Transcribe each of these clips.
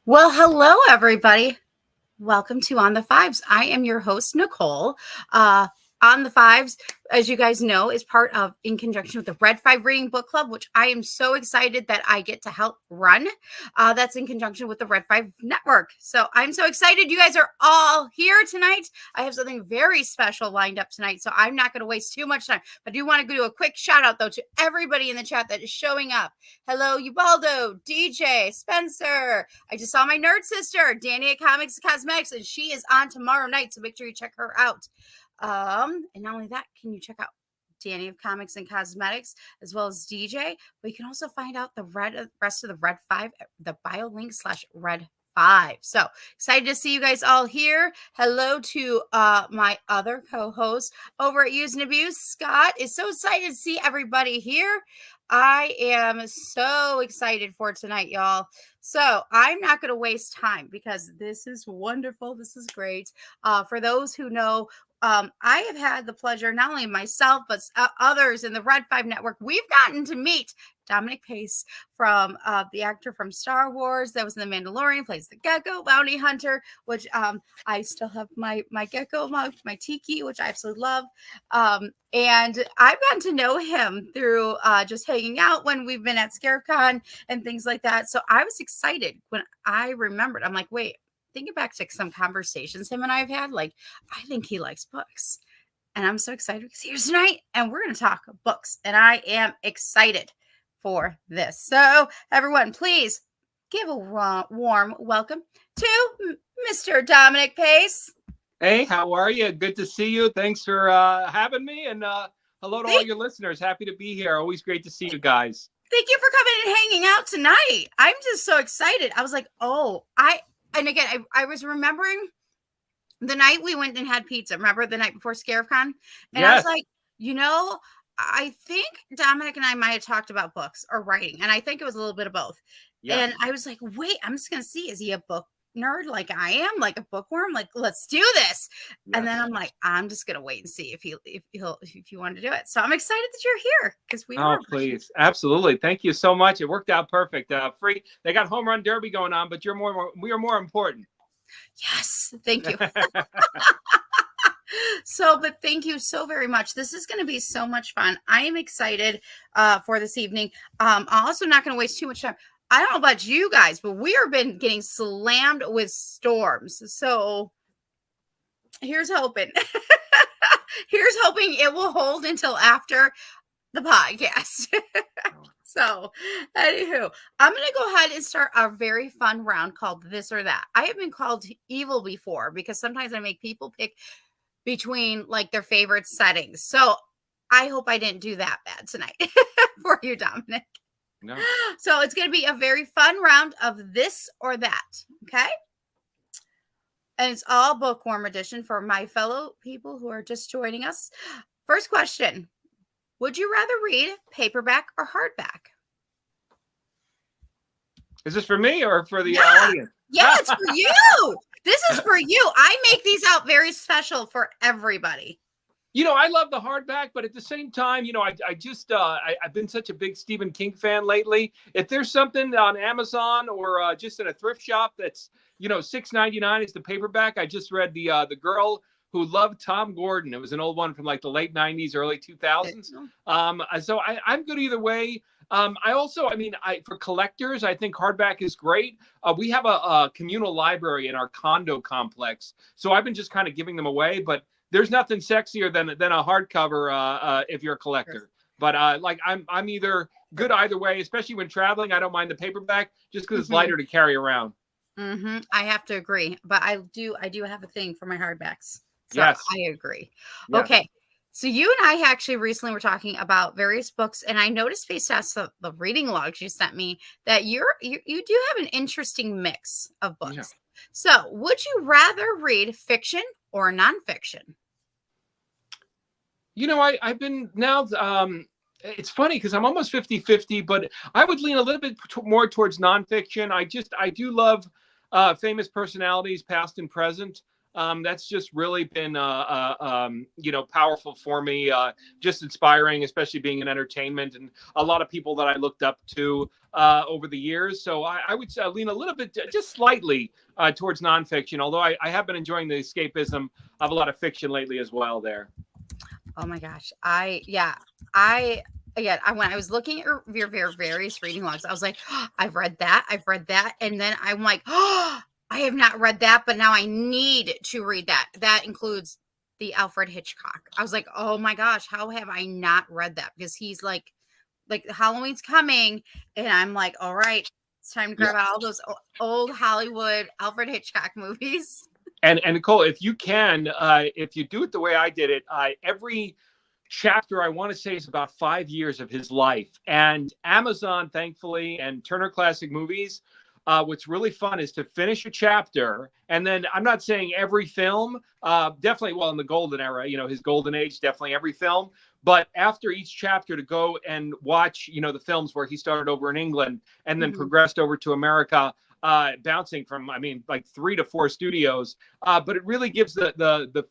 Well, hello, everybody. Welcome to On the Fives. I am your host, Nicole. On the Fives, as you guys know, is part of, in conjunction with the Red 5 Reading Book Club, which I am so excited that I get to help run. That's in conjunction with the Red 5 Network. So I'm so excited you guys are all here tonight. I have something very special lined up tonight, so I'm not going to waste too much time. I do want to do a quick shout out, though, to everybody in the chat that is showing up. Hello, Ubaldo, DJ, Spencer. I just saw my nerd sister, Danny at Comics and Cosmetics, and she is on tomorrow night, so make sure you check her out. And not only that, can you check out Danny of Comics and Cosmetics as well as DJ, but you can also find out the rest of the Red 5, the bio link /Red 5. So excited to see you guys all here. Hello to my other co-host over at Use and Abuse. Scott is so excited to see everybody here. I am so excited for tonight, y'all. So I'm not going to waste time because this is wonderful. This is great. For those who know, I have had the pleasure, not only myself, but others in the Red 5 Network. We've gotten to meet Dominic Pace, from the actor from Star Wars that was in The Mandalorian, plays the Gecko Bounty Hunter, which I still have my Gecko mug, my Tiki, which I absolutely love. And I've gotten to know him through just hanging out when we've been at ScareCon and things like that. So I was excited when I remembered. I'm like, wait, thinking back to some conversations him and I have had, like, I think he likes books. And I'm so excited because he's here tonight and we're going to talk books. And I am excited for this. So everyone, please give a warm welcome to Mr. Dominic Pace. Hey, how are you? Good to see you. Thanks for having me. And hello to all your listeners. Happy to be here. Always great to see you guys. Thank you for coming and hanging out tonight. I'm just so excited. I was like, and again, I was remembering the night we went and had pizza. Remember the night before ScareCon? And yes. I was like, I think Dominic and I might have talked about books or writing. And I think it was a little bit of both. Yes. And I was like, wait, I'm just going to see, is he a book nerd like I am, like a bookworm? Like, let's do this. Yes. And then I'm like, I'm just going to wait and see if you want to do it. So I'm excited that you're here because we are. Oh, please. Absolutely. Thank you so much. It worked out perfect. Free. They got home run derby going on, but we are more important. Yes. Thank you. But thank you so very much. This is going to be so much fun. I am excited for this evening. I'm also not going to waste too much time. I don't know about you guys, but we have been getting slammed with storms. So here's hoping. Here's hoping it will hold until after the podcast. So, anywho, I'm going to go ahead and start a very fun round called This or That. I have been called evil before because sometimes I make people pick between like their favorite settings. So I hope I didn't do that bad tonight for you, Dominic. No. So it's going to be a very fun round of This or That. Okay. And it's all bookworm edition for my fellow people who are just joining us. First question. Would you rather read paperback or hardback? Is this for me or for the audience? Yeah, it's for you. This is for you. I make these out very special for everybody. I love the hardback, but at the same time, I've been such a big Stephen King fan lately. If there's something on Amazon or just in a thrift shop that's, $6.99 is the paperback. I just read the Girl Who Loved Tom Gordon. It was an old one from like the late 90s, early 2000s. So I'm good either way. For collectors, I think hardback is great. We have a communal library in our condo complex, so I've been just kind of giving them away. But there's nothing sexier than a hardcover if you're a collector. But I'm either good either way, especially when traveling. I don't mind the paperback just because it's lighter to carry around. Mm-hmm. I have to agree, but I do have a thing for my hardbacks. So yes, I agree. Yes. Okay. So you and I actually recently were talking about various books, and I noticed based on the reading logs you sent me that you do have an interesting mix of books. Yeah. So would you rather read fiction or nonfiction? I've been now, it's funny because I'm almost 50-50, but I would lean a little bit more towards nonfiction. I do love famous personalities, past and present. That's just really been, powerful for me, just inspiring, especially being in entertainment and a lot of people that I looked up to over the years. So I would lean a little bit, just slightly towards nonfiction, although I have been enjoying the escapism of a lot of fiction lately as well there. Oh my gosh. When I was looking at your various reading logs, I was like, oh, I've read that. And then I'm like, oh, I have not read that, but now I need to read that. That includes the Alfred Hitchcock. I was like, oh my gosh, how have I not read that? Because he's like Halloween's coming. And I'm like, all right, it's time to grab out all those old Hollywood Alfred Hitchcock movies. And Nicole, if you can, if you do it the way I did it, every chapter I want to say is about 5 years of his life. And Amazon, thankfully, and Turner Classic Movies, what's really fun is to finish a chapter. And then I'm not saying every film, definitely, well, in the golden era, his golden age, definitely every film. But after each chapter to go and watch, the films where he started over in England and then progressed over to America, bouncing from, like 3 to 4 studios. But it really gives the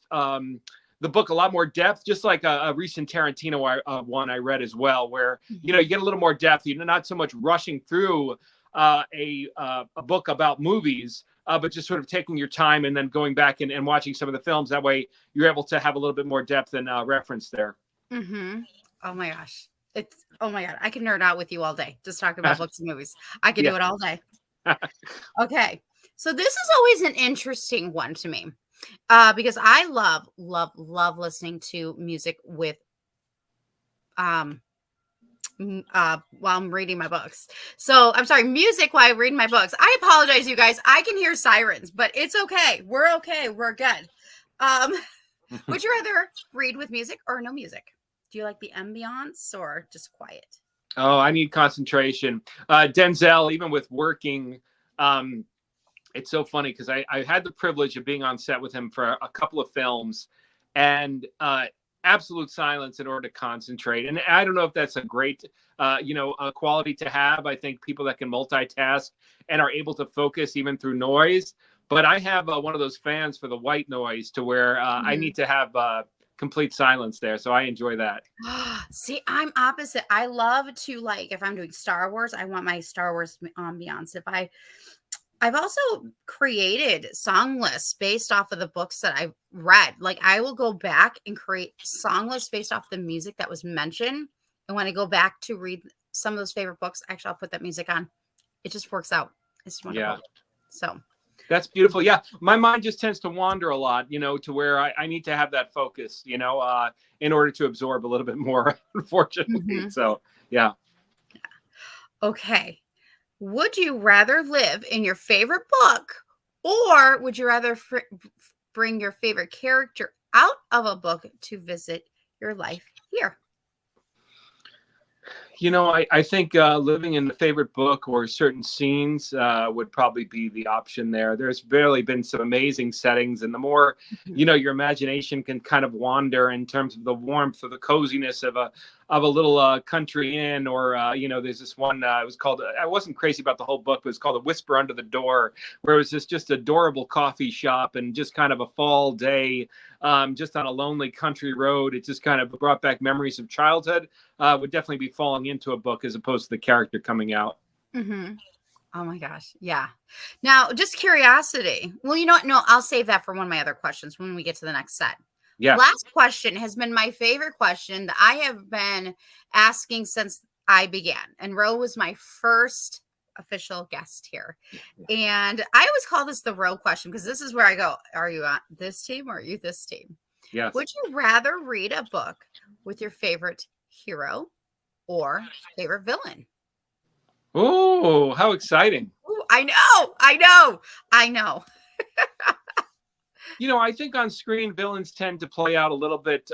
book a lot more depth, just like a recent Tarantino one I read as well, where, you get a little more depth. You're not so much rushing through a book about movies, but just sort of taking your time and then going back and watching some of the films. That way you're able to have a little bit more depth and reference there. Mm-hmm. Oh my gosh. Oh my God. I can nerd out with you all day. Just talking about books and movies. I could do it all day. Okay. So this is always an interesting one to me. Because I love listening to music with while I'm reading my books. So I'm sorry, music while I read my books. I apologize, you guys. I can hear sirens, but it's okay. We're okay. We're good. Would you rather read with music or no music? Do you like the ambiance or just quiet? Oh, I need concentration. Denzel, even with working, it's so funny because I had the privilege of being on set with him for a couple of films, and absolute silence in order to concentrate. And I don't know if that's a great, quality to have. I think people that can multitask and are able to focus even through noise. But I have one of those fans for the white noise to where I need to have complete silence there. So I enjoy that. See, I'm opposite. I love to, like, if I'm doing Star Wars, I want my Star Wars ambiance. I've also created song lists based off of the books that I've read. Like, I will go back and create song lists based off the music that was mentioned. And when I go back to read some of those favorite books, actually, I'll put that music on. It just works out. It's wonderful. Yeah. So that's beautiful. Yeah. My mind just tends to wander a lot, to where I need to have that focus, in order to absorb a little bit more, unfortunately. So, yeah. Okay. Would you rather live in your favorite book, or would you rather bring your favorite character out of a book to visit your life here? I think living in the favorite book or certain scenes would probably be the option there. There's really been some amazing settings, and the more, your imagination can kind of wander in terms of the warmth or the coziness of a little country inn, or there's this one. It was called. I wasn't crazy about the whole book. But it was called A Whisper Under the Door, where it was this just adorable coffee shop and just kind of a fall day, just on a lonely country road. It just kind of brought back memories of childhood. Would definitely be falling into a book as opposed to the character coming out. Oh my gosh. Yeah. Now, just curiosity. Well, you know what? No, I'll save that for one of my other questions when we get to the next set. Yeah. Last question has been my favorite question that I have been asking since I began. And Ro was my first official guest here. And I always call this the Ro question because this is where I go, are you on this team or are you this team? Yes. Would you rather read a book with your favorite hero or favorite villain? Oh, how exciting. Ooh, I know. I think on screen villains tend to play out a little bit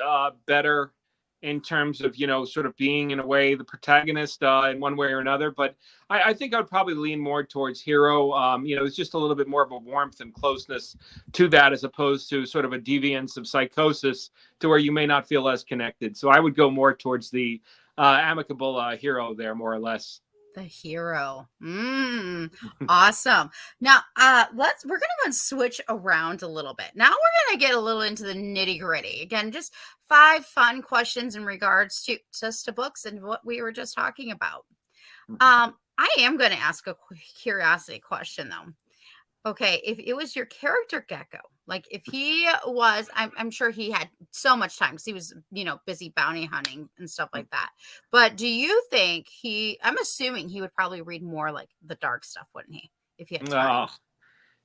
better in terms of, sort of being in a way the protagonist in one way or another. But I think I would probably lean more towards hero. It's just a little bit more of a warmth and closeness to that as opposed to sort of a deviance of psychosis to where you may not feel as connected. So I would go more towards the amicable hero there, more or less. The hero. Awesome. Now, we're gonna switch around a little bit. Now we're gonna get a little into the nitty gritty. Again, just 5 fun questions in regards to just to books and what we were just talking about. I am gonna ask a curiosity question though. Okay, if it was your character Gecko, like if he was, I'm sure he had so much time because he was, busy bounty hunting and stuff like that. But do you think I'm assuming he would probably read more like the dark stuff, wouldn't he? If he had time.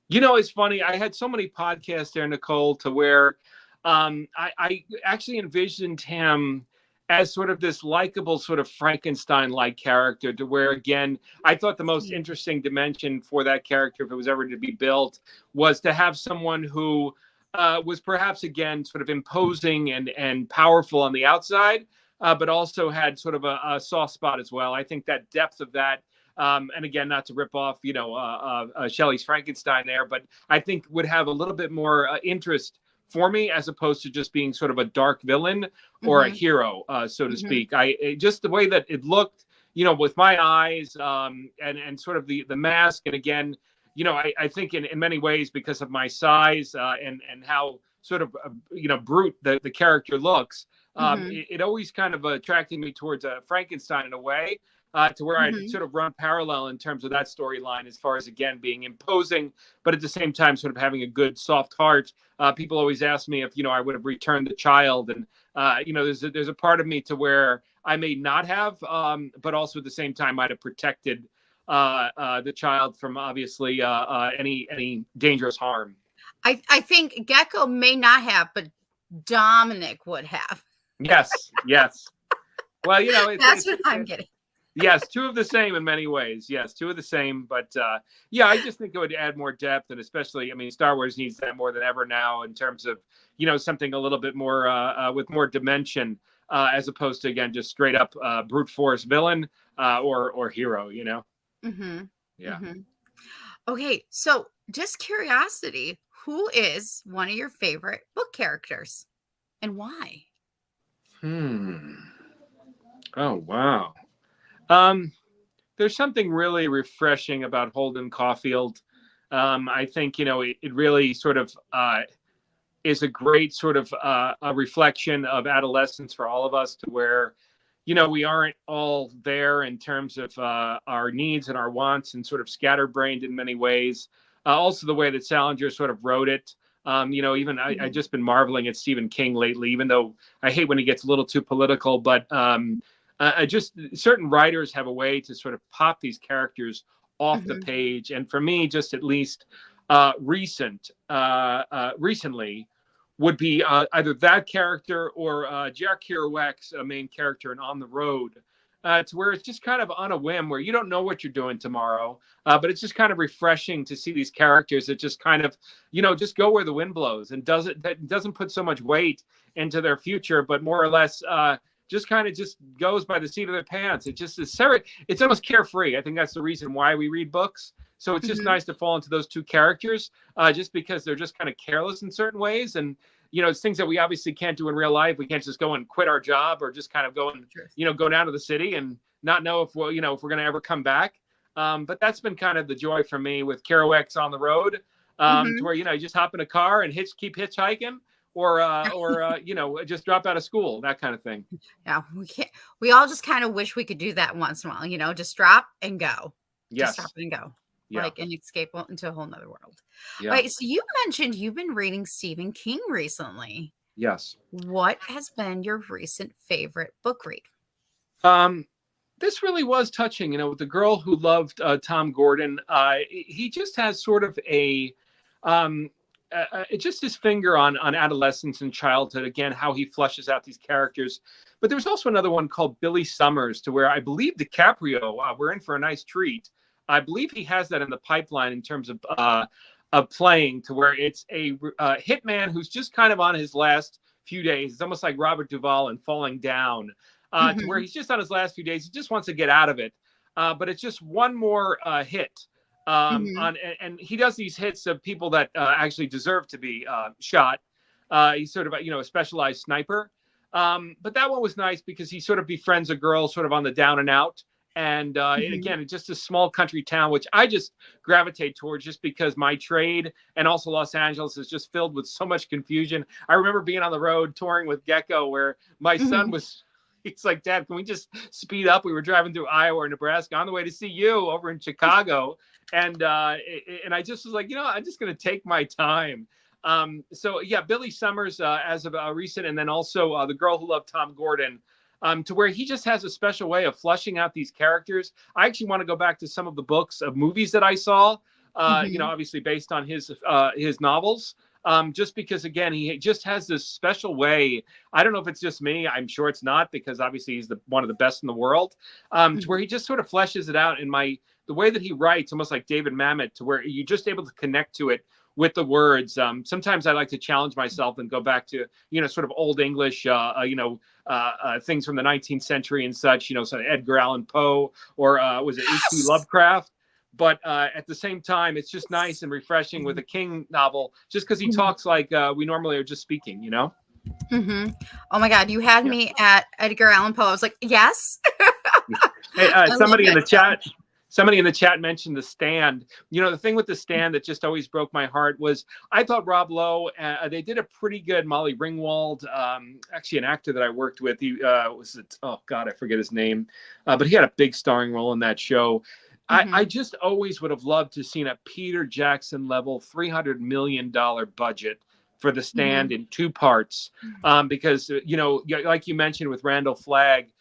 It's funny. I had so many podcasts there, Nicole, to where I actually envisioned him as sort of this likable sort of Frankenstein-like character, to where, again, I thought the most interesting dimension for that character, if it was ever to be built, was to have someone who was perhaps, again, sort of imposing and powerful on the outside, but also had sort of a soft spot as well. I think that depth of that, and again, not to rip off, Shelley's Frankenstein there, but I think would have a little bit more interest for me, as opposed to just being sort of a dark villain or a hero, so to speak. Just the way that it looked, with my eyes, and sort of the mask. And again, I think in many ways, because of my size, and how sort of, brute the character looks, it always kind of attracted me towards Frankenstein in a way. To where I'd sort of run parallel in terms of that storyline, as far as, again, being imposing, but at the same time sort of having a good soft heart. People always ask me if, I would have returned the child. And, there's a part of me to where I may not have, but also at the same time might have protected the child from, obviously, any dangerous harm. I think Gecko may not have, but Dominic would have. Yes. Well, That's what I'm getting. Yes, two of the same in many ways. Yes, two of the same. But I just think it would add more depth. And especially, Star Wars needs that more than ever now, in terms of, something a little bit more with more dimension, as opposed to, again, just straight up brute force villain or hero, Yeah. Okay, so just curiosity, who is one of your favorite book characters and why? Oh, wow. There's something really refreshing about Holden Caulfield. I think, it really sort of is a great sort of a reflection of adolescence for all of us, to where, we aren't all there in terms of our needs and our wants, and sort of scatterbrained in many ways. Also, the way that Salinger sort of wrote it. Even I've just been marveling at Stephen King lately, even though I hate when he gets a little too political, but just certain writers have a way to sort of pop these characters off the page. And for me, just at least recently would be either that character or Jack Kerouac's main character in On the Road, to where it's just kind of on a whim, where you don't know what you're doing tomorrow, but it's just kind of refreshing to see these characters that just kind of, just go where the wind blows, and doesn't put so much weight into their future, but more or less just kind of just goes by the seat of their pants. It just is it's almost carefree. I think that's the reason why we read books. So it's just nice to fall into those two characters, just because they're just kind of careless in certain ways. And, it's things that we obviously can't do in real life. We can't just go and quit our job, or just kind of go and, go down to the city and not know if we're going to ever come back. But that's been kind of the joy for me with Kerouac's On the Road, to where, you just hop in a car and keep hitchhiking, or just drop out of school, that kind of thing. Yeah, we all just kind of wish we could do that once in a while, just drop and go. Yes. Just drop and go. Yeah. Like an escape into a whole nother world. Yeah. All right, so you mentioned you've been reading Stephen King recently. Yes. What has been your recent favorite book read? This really was touching, with the girl who loved Tom Gordon. He just has sort of just his finger on adolescence and childhood, again, how he flushes out these characters. But there was also another one called Billy Summers, to where I believe DiCaprio, we're in for a nice treat. I believe he has that in the pipeline in terms of playing, to where it's a hitman who's just kind of on his last few days. It's almost like Robert Duvall in Falling Down, to where he's just on his last few days. He just wants to get out of it. But it's just one more hit. And he does these hits of people that actually deserve to be shot. He's sort of a specialized sniper. But that one was nice because he sort of befriends a girl sort of on the down and out, And Mhm. again, it's just a small country town, which I just gravitate towards just because my trade and also Los Angeles is just filled with so much confusion. I remember being on the road touring with Gecko where my son Mhm. was, he's like, Dad, can we just speed up? We were driving through Iowa or Nebraska on the way to see you over in Chicago. And I just was like, I'm just going to take my time. So yeah, Billy Summers as of recent, and then also The Girl Who Loved Tom Gordon, to where he just has a special way of fleshing out these characters. I actually want to go back to some of the books of movies that I saw, Mhm. obviously based on his novels. Just because, again, he just has this special way. I don't know if it's just me. I'm sure it's not, because obviously he's one of the best in the world. To where Mhm. he just sort of fleshes it out in the way that he writes, almost like David Mamet, to where you're just able to connect to it with the words. Sometimes I like to challenge myself and go back to sort of old English, things from the 19th century and such. So Edgar Allan Poe, or was it H.P. Yes. Lovecraft? But at the same time, it's just nice and refreshing with a King novel, just because he Mhm. talks like we normally are just speaking. Mhm. Oh my God, you had Yeah. me at Edgar Allan Poe. I was like, yes. Hey, I love that show. somebody in the chat mentioned The Stand. The thing with The Stand that just always broke my heart was I thought Rob Lowe, they did a pretty good. Molly Ringwald, actually an actor that I worked with. He oh God, I forget his name, but he had a big starring role in that show. I Mhm. just always would have loved to seen a Peter Jackson level $300 million budget for The Stand Mhm. in two parts, because like you mentioned with Randall Flagg,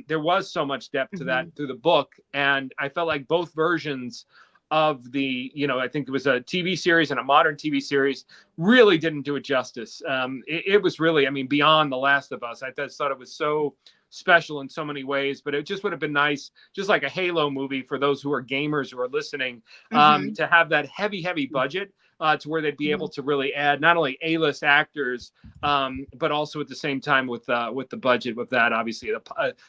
there was so much depth to that Mhm. through the book, and I felt like both versions of I think it was a TV series and a modern TV series, really didn't do it justice. It was really, I mean, beyond The Last of Us. I just thought it was so special in so many ways, but it just would have been nice, just like a Halo movie for those who are gamers who are listening, Mhm. to have that heavy budget, to where they'd be able Mhm. to really add not only A-list actors, but also at the same time with the budget, with that obviously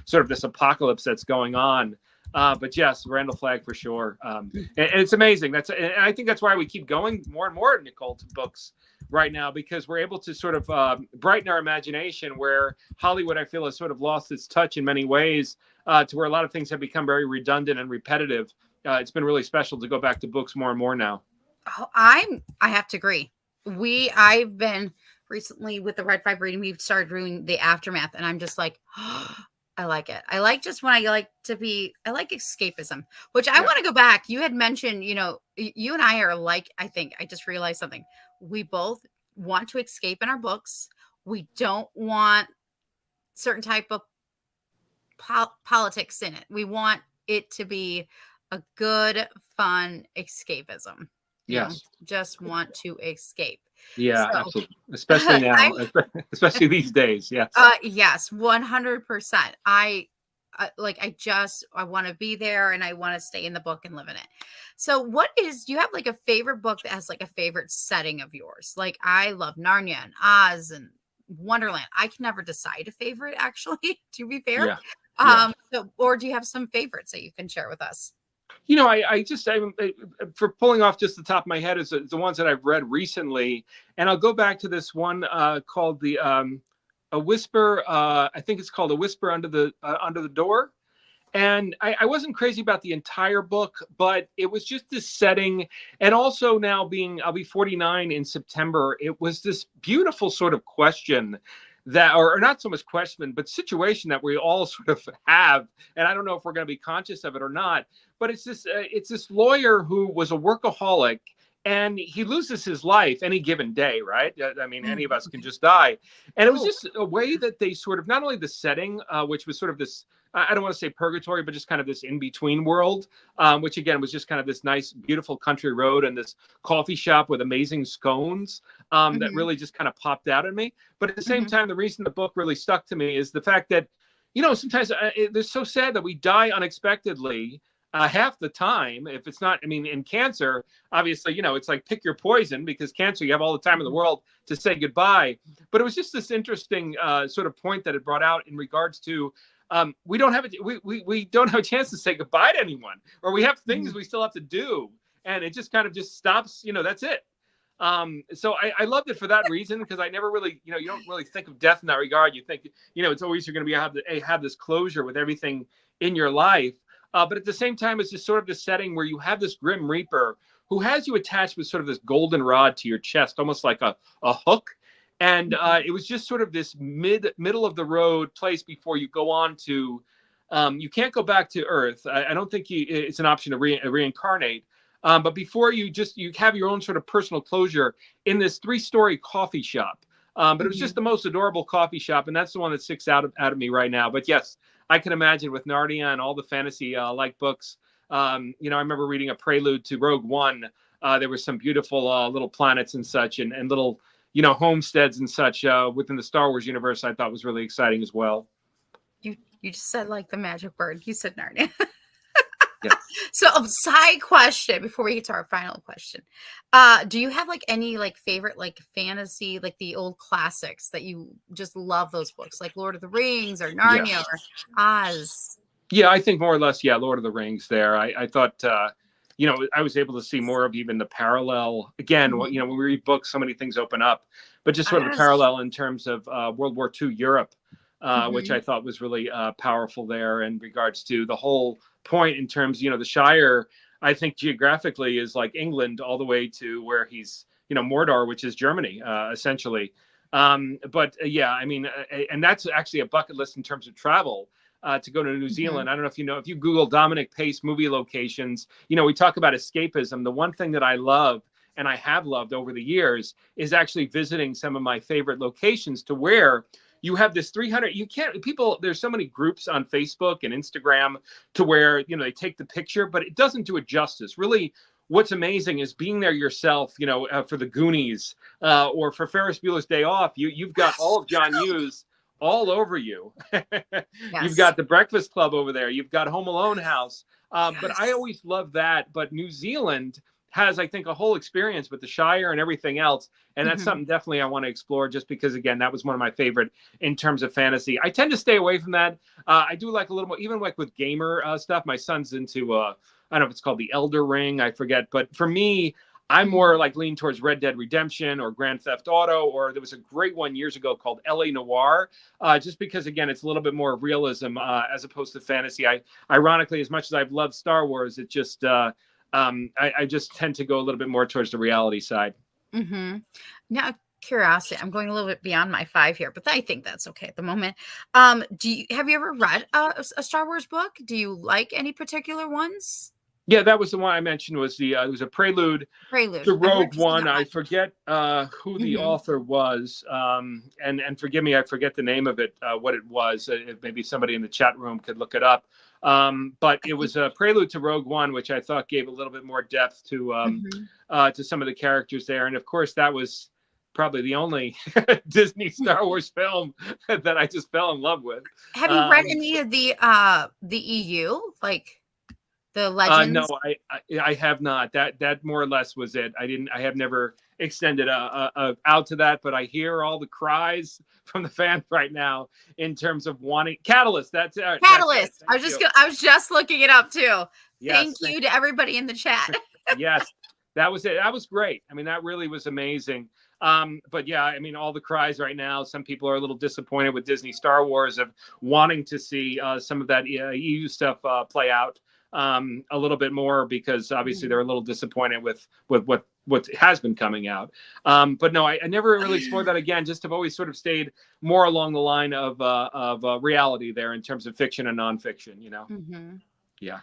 sort of this apocalypse that's going on. But yes, Randall Flagg for sure, and it's amazing. And I think that's why we keep going more and more, Nicole, to books right now, because we're able to sort of brighten our imagination, where Hollywood, I feel, has sort of lost its touch in many ways, to where a lot of things have become very redundant and repetitive. It's been really special to go back to books more and more now. Oh, I have to agree. I've been recently with the Red Five reading, we've started doing the aftermath, and I'm just like, I like it. I like just when I like escapism, which I Yeah. want to go back. You had mentioned, you and I are like, I think I just realized something. We both want to escape in our books. We don't want certain type of politics in it. We want it to be a good, fun escapism. Yes. Just want to escape. Yeah, So absolutely. Especially I now, especially these days. Yes. yes, 100%. I want to be there and I want to stay in the book and live in it. So do you have like a favorite book that has like a favorite setting of yours? Like I love Narnia and Oz and Wonderland. I can never decide a favorite actually, to be fair. Yeah. Yeah. Or do you have some favorites that you can share with us? For pulling off just the top of my head is the ones that I've read recently, and I'll go back to this one called the a whisper. I think it's called A Whisper Under the Door. And I wasn't crazy about the entire book, but it was just this setting. And also now I'll be 49 in September. It was this beautiful sort of question or not so much question, but situation that we all sort of have. And I don't know if we're going to be conscious of it or not, but it's this lawyer who was a workaholic, and he loses his life any given day, right? I mean, any of us can just die. And it was Oh. just a way that they sort of, not only the setting, which was sort of this, I don't want to say purgatory, but just kind of this in-between world, which again was just kind of this nice, beautiful country road and this coffee shop with amazing scones, that Mhm. really just kind of popped out at me. But at the same Mhm. time, the reason the book really stuck to me is the fact that, sometimes it's so sad that we die unexpectedly. Half the time, if it's not, I mean, in cancer, obviously, it's like pick your poison, because cancer, you have all the time in the world to say goodbye. But it was just this interesting sort of point that it brought out in regards to, we don't have we don't have a chance to say goodbye to anyone, or we have things Mhm. we still have to do, and it just kind of just stops. That's it. So I loved it for that reason, because I never really, you don't really think of death in that regard. You think, it's always you're going to have this closure with everything in your life. But at the same time, it's just sort of the setting where you have this Grim Reaper who has you attached with sort of this golden rod to your chest, almost like a hook. And it was just sort of this middle of the road place before you go on to, you can't go back to Earth. I don't think it's an option to reincarnate. But before you have your own sort of personal closure in this 3-story coffee shop. But it was just the most adorable coffee shop. And that's the one that sticks out of me right now. But yes, I can imagine with Narnia and all the fantasy like books. I remember reading a prelude to Rogue One. There were some beautiful little planets and such and little, homesteads and such within the Star Wars universe. I thought was really exciting as well. You just said like the magic word. You said Narnia. Yes. So a side question before we get to our final question. Do you have like any like favorite like fantasy, like the old classics that you just love those books, like Lord of the Rings or Narnia or Oz? Yeah, I think more or less, Lord of the Rings there. I thought, I was able to see more of even the parallel. Again, when we read books, so many things open up. But just sort of the parallel in terms of World War II Europe, which I thought was really powerful there in regards to the whole point in terms, the Shire, I think geographically is like England all the way to where he's, Mordor, which is Germany, essentially. And that's actually a bucket list in terms of travel. To go to New Zealand. I don't know if you Google Dominic Pace movie locations, we talk about escapism. The one thing that I love and I have loved over the years is actually visiting some of my favorite locations to where you have this 300, there's so many groups on Facebook and Instagram to where, they take the picture, but it doesn't do it justice. Really, what's amazing is being there yourself, for the Goonies or for Ferris Bueller's Day Off, you've got all of John Hughes all over you. Yes. You've got the Breakfast Club over there. You've got Home Alone House. But I always love that. But New Zealand has, I think, a whole experience with the Shire and everything else. And that's something definitely I want to explore just because, again, that was one of my favorite in terms of fantasy. I tend to stay away from that. I do like a little more, even like with gamer stuff. My son's into, I don't know if it's called the Elder Ring. I forget. But for me, I'm more like lean towards Red Dead Redemption or Grand Theft Auto, or there was a great one years ago called LA Noire, just because, again, it's a little bit more realism as opposed to fantasy. Ironically, as much as I've loved Star Wars, it just, I just tend to go a little bit more towards the reality side. Now, curiosity, I'm going a little bit beyond my 5 here, but I think that's okay at the moment. Have you ever read a Star Wars book? Do you like any particular ones? Yeah, that was the one I mentioned. Was it was a prelude to Rogue One. I forget who the author was, and forgive me, I forget the name of it. What it was? Maybe somebody in the chat room could look it up. But it was a prelude to Rogue One, which I thought gave a little bit more depth to some of the characters there. And of course, that was probably the only Disney Star Wars film that I just fell in love with. Have you read any of the EU, like the Legends? No, I have not. That more or less was it. I have never extended out to that, but I hear all the cries from the fans right now in terms of wanting Catalyst. That's it. Catalyst. I was just looking it up too. Yes, thank you to everybody in the chat. Yes, that was it. That was great. I mean, that really was amazing. But yeah, I mean, all the cries right now. Some people are a little disappointed with Disney Star Wars of wanting to see some of that EU stuff play out a little bit more, because obviously they're a little disappointed with what has been coming out. But no, I never really explored that again. Just have always sort of stayed more along the line of reality there in terms of fiction and nonfiction. Yeah.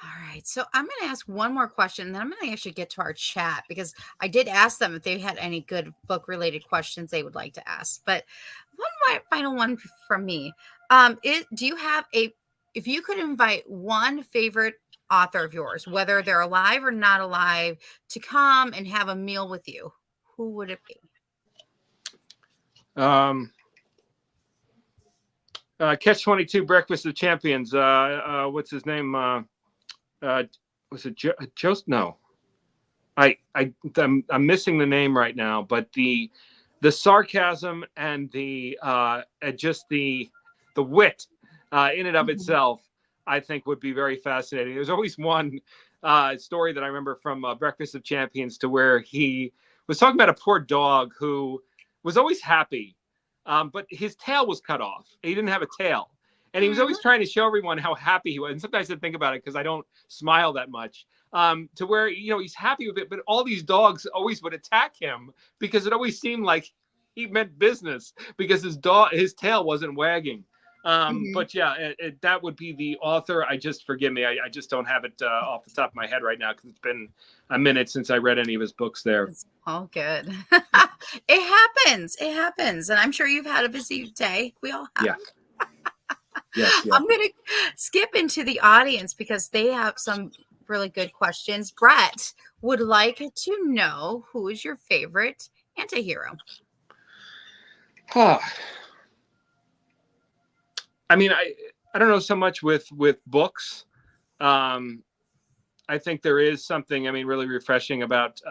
All right. So I'm going to ask one more question, and then I'm going to actually get to our chat, because I did ask them if they had any good book related questions they would like to ask. But one final one from me. Do you have if you could invite one favorite author of yours, whether they're alive or not alive, to come and have a meal with you, who would it be? Catch-22 Breakfast of Champions. What's his name? Was it Joe? No, I'm missing the name right now. But the sarcasm and the just the wit in and of itself, I think would be very fascinating. There's always one story that I remember from Breakfast of Champions, to where he was talking about a poor dog who was always happy, but his tail was cut off. He didn't have a tail. And he was always trying to show everyone how happy he was. And sometimes I think about it because I don't smile that much. To where, he's happy with it, but all these dogs always would attack him because it always seemed like he meant business because his tail wasn't wagging. But yeah, that would be the author. Forgive me. I just don't have it off the top of my head right now because it's been a minute since I read any of his books there. It's all good. It happens. It happens. And I'm sure you've had a busy day. We all have. Yeah. Yes. I'm going to skip into the audience because they have some really good questions. Brett would like to know, who is your favorite antihero? I mean, I don't know so much with books. I think there is something, really refreshing about,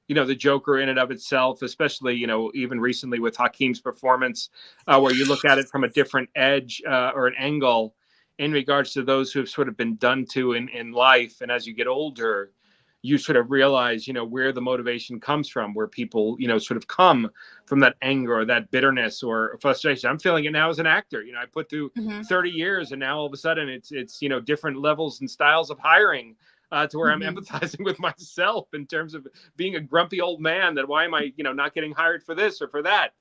the Joker in and of itself, especially, even recently with Hakeem's performance, where you look at it from a different edge or an angle in regards to those who have sort of been done to in life. And as you get older, you sort of realize, where the motivation comes from, where people, sort of come from that anger or that bitterness or frustration. I'm feeling it now as an actor. I put through 30 years and now all of a sudden it's different levels and styles of hiring to where I'm empathizing with myself in terms of being a grumpy old man that why am I, not getting hired for this or for that?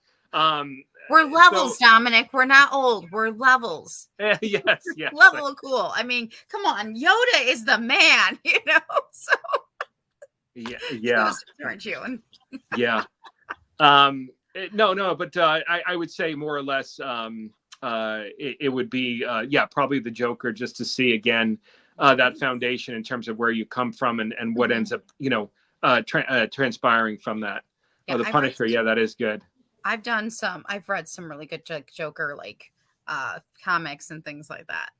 We're levels, Dominic. We're not old. We're levels. Yes. Level of cool. I mean, come on. Yoda is the man, so. Yeah. Aren't you? Yeah. No, but I would say more or less it would be, probably the Joker, just to see again that foundation in terms of where you come from and what ends up, transpiring from that. The Punisher. That is good. I've read some really good Joker comics and things like that.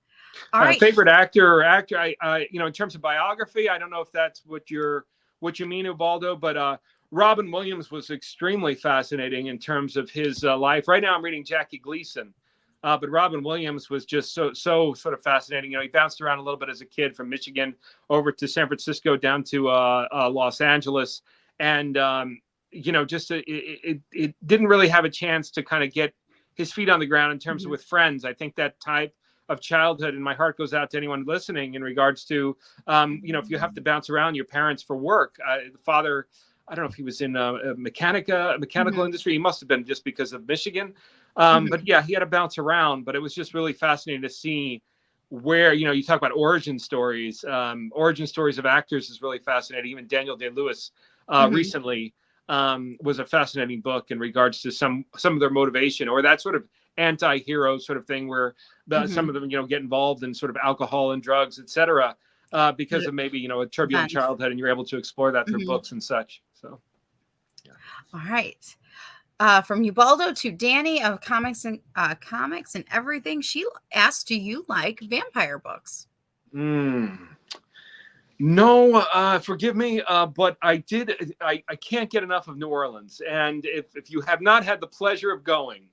All right. Favorite actor, I in terms of biography, I don't know if that's what you mean, Ubaldo, but Robin Williams was extremely fascinating in terms of his life. Right now I'm reading Jackie Gleason, but Robin Williams was just so sort of fascinating. He bounced around a little bit as a kid from Michigan over to San Francisco down to Los Angeles. And, it didn't really have a chance to kind of get his feet on the ground in terms of with friends. I think that type of childhood, and my heart goes out to anyone listening in regards to, if you have to bounce around your parents for work. The father, I don't know if he was in mechanical industry. He must have been just because of Michigan. But yeah, he had to bounce around, but it was just really fascinating to see where, you talk about origin stories of actors is really fascinating. Even Daniel Day-Lewis recently was a fascinating book in regards to some of their motivation or that sort of anti-hero sort of thing where some of them, get involved in sort of alcohol and drugs, etc. Because of maybe, a turbulent childhood, and you're able to explore that through books and such. So, yeah. All right. From Ubaldo to Danny of comics and everything. She asked, do you like vampire books? No, forgive me, but I can't get enough of New Orleans. And if you have not had the pleasure of going,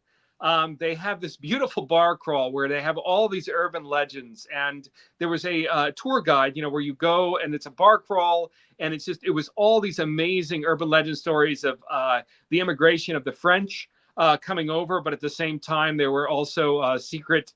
they have this beautiful bar crawl where they have all these urban legends. And there was a tour guide, where you go and it's a bar crawl. And it was all these amazing urban legend stories of the immigration of the French coming over. But at the same time, there were also secret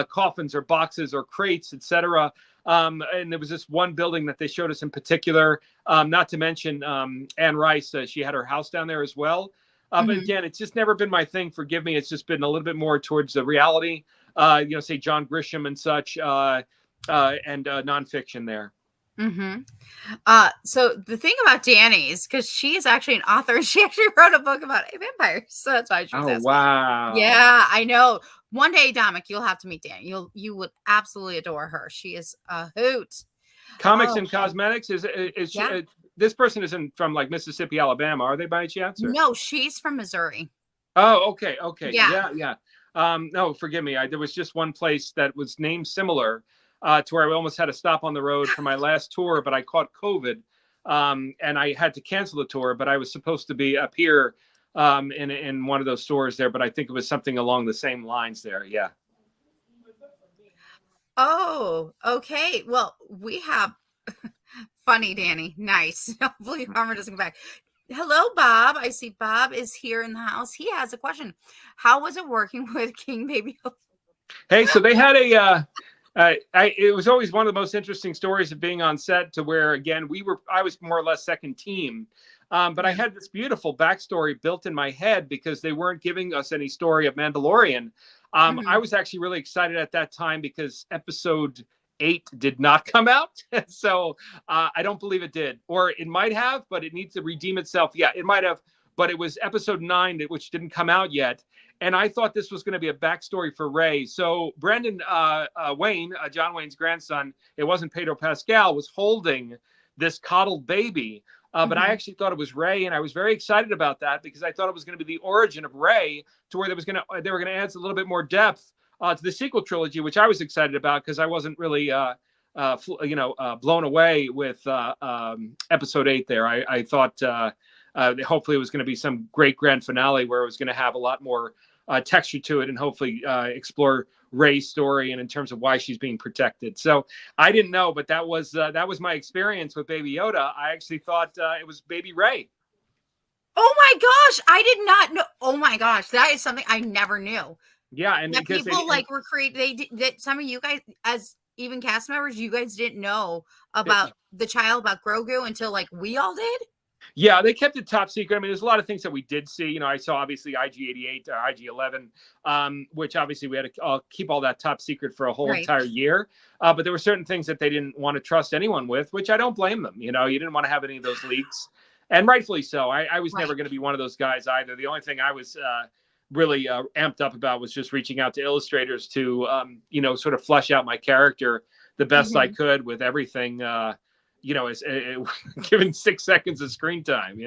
coffins or boxes or crates, etc. And there was this one building that they showed us in particular, not to mention Anne Rice. She had her house down there as well. But again, it's just never been my thing. Forgive me. It's just been a little bit more towards the reality, say John Grisham and such, and nonfiction there. So the thing about Danny is because she is actually an author, and she actually wrote a book about vampires. So that's why she was asking. Wow. Yeah, I know. One day, Dominic, you'll have to meet Danny. You would absolutely adore her. She is a hoot. Comics and cosmetics is she, this person isn't from like Mississippi, Alabama, are they by any chance? Or? No, she's from Missouri. Oh, okay. Yeah. No, forgive me. There was just one place that was named similar to where I almost had to stop on the road for my last tour, but I caught COVID and I had to cancel the tour. But I was supposed to be up here in one of those stores there, but I think it was something along the same lines there. Yeah. Oh, okay. Well, we have funny Danny. Nice. Hopefully Farmer doesn't come back. Hello, Bob. I see Bob is here in the house. He has a question. How was it working with King Baby? Hey, so they had it was always one of the most interesting stories of being on set to where, again, I was more or less second team. But I Yeah. had this beautiful backstory built in my head because they weren't giving us any story of Mandalorian. I Mhm. was actually really excited at that time because episode 8 did not come out. So I don't believe it did. Or it might have, but it needs to redeem itself. Yeah, it might have. But it was episode 9, which didn't come out yet. And I thought this was going to be a backstory for Rey. So Brandon Wayne, John Wayne's grandson, it wasn't Pedro Pascal, was holding this coddled baby. But I Mhm. actually thought it was Rey, and I was very excited about that because I thought it was going to be the origin of Rey, to where they were going to add a little bit more depth to the sequel trilogy, which I was excited about because I wasn't really blown away with episode 8 there. I thought hopefully it was going to be some great grand finale where it was going to have a lot more texture to it and hopefully explore Rey's story and in terms of why she's being protected. So I didn't know, but that was my experience with Baby Yoda. I actually thought it was Baby Rey. Oh my gosh, I did not know. Oh my gosh, that is something I never knew. Yeah, and That because people like were created. That some of you guys, as even cast members, you guys didn't know about the child, about Grogu until like we all did. yeah, they kept it top secret. I mean, there's a lot of things that we did see. You know, I saw obviously IG-88 or IG-11, which obviously we had to keep all that top secret for a whole Right. entire year. But there were certain things that they didn't want to trust anyone with, which I don't blame them. You know, you didn't want to have any of those leaks, and rightfully so. I was never Right. going to be one of those guys either. The only thing I was really amped up about was just reaching out to illustrators to, sort of flesh out my character the best I Mhm. could with everything. As given 6 seconds of screen time,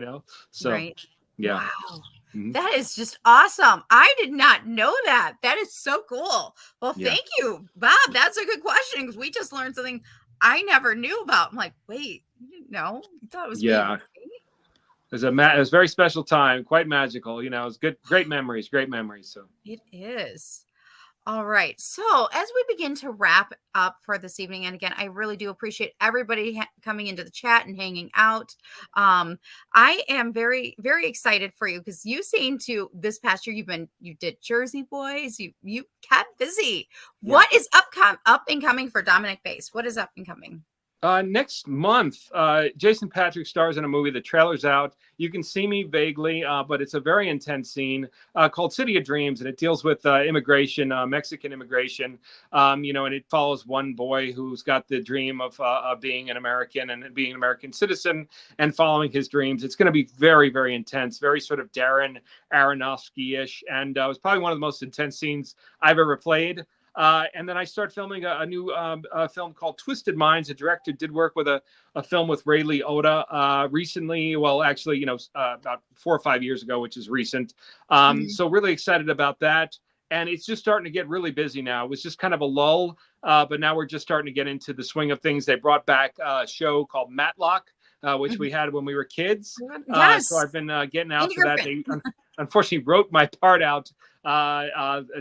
So, Right. yeah. Wow. Mhm. That is just awesome. I did not know that. That is so cool. Well, Yeah. thank you, Bob. That's a good question because we just learned something I never knew about. I'm like, wait, you didn't know? You thought it was baby Yeah. Rey? It was a very special time, quite magical. It was good, great memories. So, It is. All right. So, as we begin to wrap up for this evening, and again, I really do appreciate everybody coming into the chat and hanging out. I am very, very excited for you because you seem to this past year you did Jersey Boys, you kept busy. yeah. What is up and coming for Dominic Pace? What is up and coming? Next month, Jason Patrick stars in a movie. The trailer's out. You can see me vaguely, but it's a very intense scene called City of Dreams, and it deals with immigration, Mexican immigration. And it follows one boy who's got the dream of being an American and being an American citizen and following his dreams. It's going to be very, very intense, very sort of Darren Aronofsky-ish, and it was probably one of the most intense scenes I've ever played. And then I start filming a new film called Twisted Minds. The director did work with a film with Ray Liotta recently. Well, actually, about 4 or 5 years ago, which is recent. Mhm. So really excited about that. And it's just starting to get really busy now. It was just kind of a lull, but now we're just starting to get into the swing of things. They brought back a show called Matlock, which we Mhm. had when we were kids. So Yes. I've been getting out Andy for that. Griffin. They unfortunately wrote my part out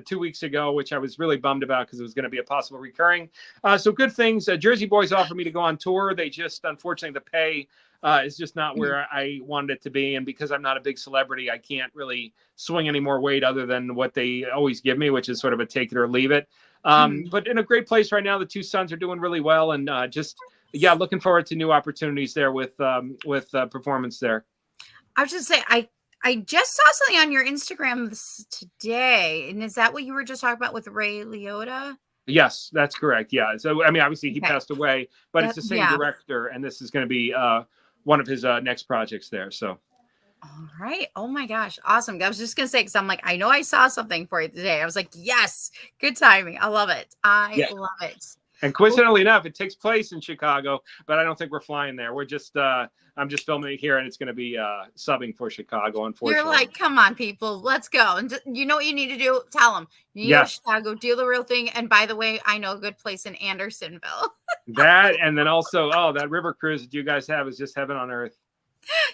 2 weeks ago, which I was really bummed about because it was going to be a possible recurring. So good things. Jersey Boys offered me to go on tour. They just, unfortunately, the pay is just not Mhm. where I wanted it to be. And because I'm not a big celebrity, I can't really swing any more weight other than what they always give me, which is sort of a take it or leave it. Mhm. But in a great place right now. The two sons are doing really well. And looking forward to new opportunities there with performance there. I was just say I just saw something on your Instagram today, and is that what you were just talking about with Ray Liotta? Yes, that's correct. Yeah. So, I mean, obviously he Okay. passed away, but it's the same Yeah. director, and this is going to be one of his next projects there. So, All right. Oh my gosh. Awesome. I was just gonna say because I'm like, I know I saw something for you today. I was like, yes, good timing. I love it. I yeah. love it. And Well, coincidentally enough, it takes place in Chicago, but I don't think we're flying there. I'm just filming it here, and it's going to be subbing for Chicago, you're unfortunately. like, come on, people, let's go. And you know what you need to do? Tell them you need to go to Yes. Chicago, do the real thing. And by the way, I know a good place in Andersonville. That, and then also, that river cruise that you guys have is just heaven on earth.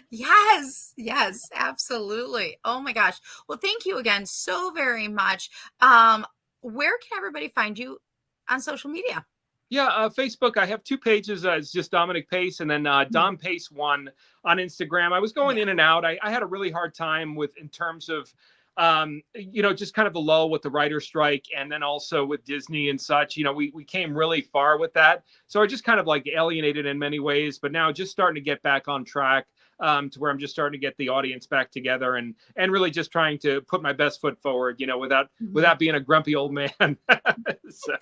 Yes, yes, absolutely. Oh my gosh. Well, thank you again so very much. Where can everybody find you on social media? Yeah, Facebook. I have two pages. It's just Dominic Pace, and then Mhm. Dom Pace 1 on Instagram. I was going Yeah. in and out. I had a really hard time in terms of just kind of a lull with the writer's strike, and then also with Disney and such. We came really far with that. So I just kind of like alienated in many ways, but now just starting to get back on track, to where I'm just starting to get the audience back together and really just trying to put my best foot forward, without being a grumpy old man. So.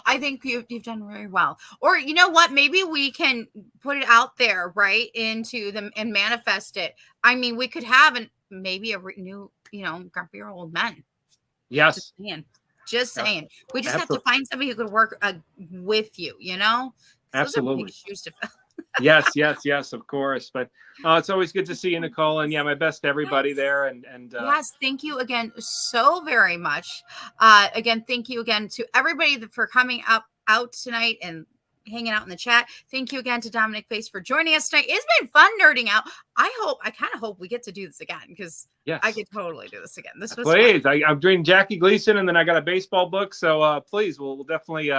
I think you've done very well. Or you know what? Maybe we can put it out there, right, into them and manifest it. I mean, we could have maybe a new, grumpier old men. Yes. Just saying. We just have to find somebody who could work with you. Absolutely. Those are big shoes to fill. Yes, of course. But it's always good to see you, Nicole. And my best to everybody there. And yes, thank you again so very much. Again, thank you again to everybody for coming out tonight and hanging out in the chat. Thank you again to Dominic Pace for joining us tonight. It's been fun nerding out. I kind of hope we get to do this again, because I could totally do this again. This was please. I'm doing Jackie Gleason, and then I got a baseball book. So please, we'll definitely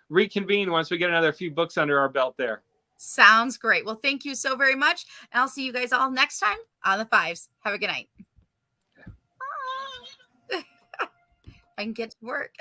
reconvene once we get another few books under our belt there. Sounds great. Well, thank you so very much. And I'll see you guys all next time on the Fives. Have a good night. I can get to work.